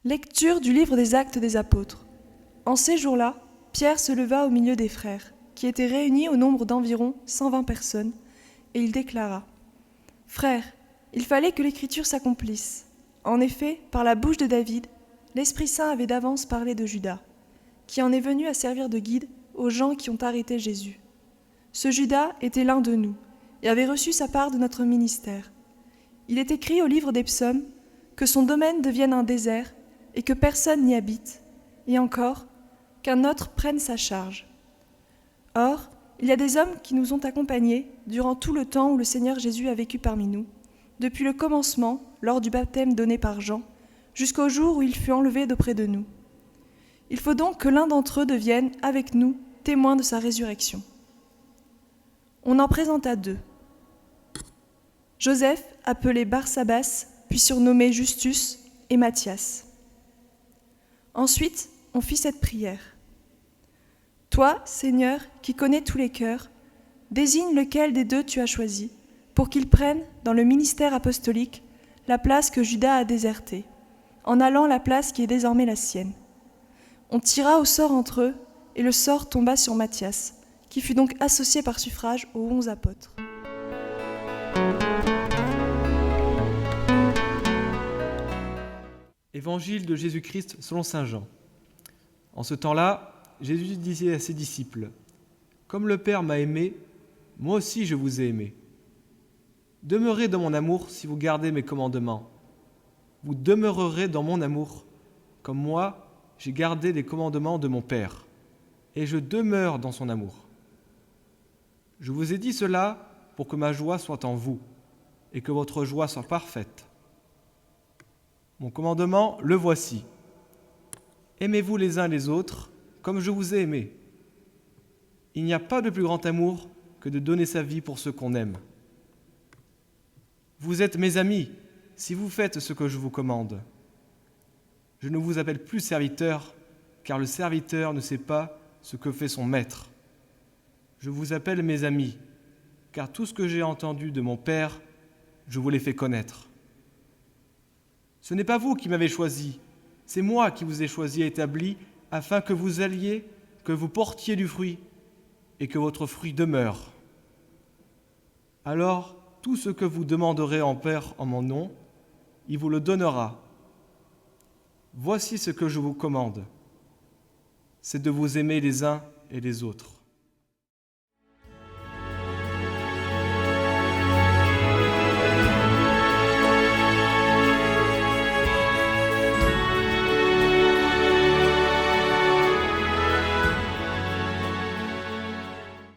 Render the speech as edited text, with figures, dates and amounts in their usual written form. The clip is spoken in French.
Lecture du livre des Actes des Apôtres. En ces jours-là, Pierre se leva au milieu des frères, qui étaient réunis au nombre d'environ 120 personnes, et il déclara : « Frères, il fallait que l'Écriture s'accomplisse. En effet, par la bouche de David, l'Esprit Saint avait d'avance parlé de Judas, qui en est venu à servir de guide aux gens qui ont arrêté Jésus. Ce Judas était l'un de nous, et avait reçu sa part de notre ministère. Il est écrit au livre des psaumes que son domaine devienne un désert et que personne n'y habite, et encore qu'un autre prenne sa charge. Or, il y a des hommes qui nous ont accompagnés durant tout le temps où le Seigneur Jésus a vécu parmi nous, depuis le commencement, lors du baptême donné par Jean, jusqu'au jour où il fut enlevé d'auprès de nous. Il faut donc que l'un d'entre eux devienne, avec nous, témoin de sa résurrection. » On en présenta deux. Joseph, appelé Barsabas, puis surnommé Justus, et Matthias. Ensuite, on fit cette prière. « Toi, Seigneur, qui connais tous les cœurs, désigne lequel des deux tu as choisi, pour qu'il prenne, dans le ministère apostolique, la place que Judas a désertée, en allant à la place qui est désormais la sienne. On tira au sort entre eux, et le sort tomba sur Matthias, qui fut donc associé par suffrage aux 11 apôtres. » Évangile de Jésus-Christ selon saint Jean. En ce temps-là, Jésus disait à ses disciples : « Comme le Père m'a aimé, moi aussi je vous ai aimé. Demeurez dans mon amour si vous gardez mes commandements. Vous demeurerez dans mon amour, comme moi j'ai gardé les commandements de mon Père, et je demeure dans son amour. Je vous ai dit cela pour que ma joie soit en vous, et que votre joie soit parfaite. Mon commandement, le voici. Aimez-vous les uns les autres comme je vous ai aimé. Il n'y a pas de plus grand amour que de donner sa vie pour ceux qu'on aime. Vous êtes mes amis si vous faites ce que je vous commande. Je ne vous appelle plus serviteur, car le serviteur ne sait pas ce que fait son maître. Je vous appelle mes amis, car tout ce que j'ai entendu de mon Père, je vous l'ai fait connaître. Ce n'est pas vous qui m'avez choisi, c'est moi qui vous ai choisi et établi afin que vous alliez, que vous portiez du fruit et que votre fruit demeure. Alors, tout ce que vous demanderez en Père en mon nom, il vous le donnera. Voici ce que je vous commande, c'est de vous aimer les uns et les autres.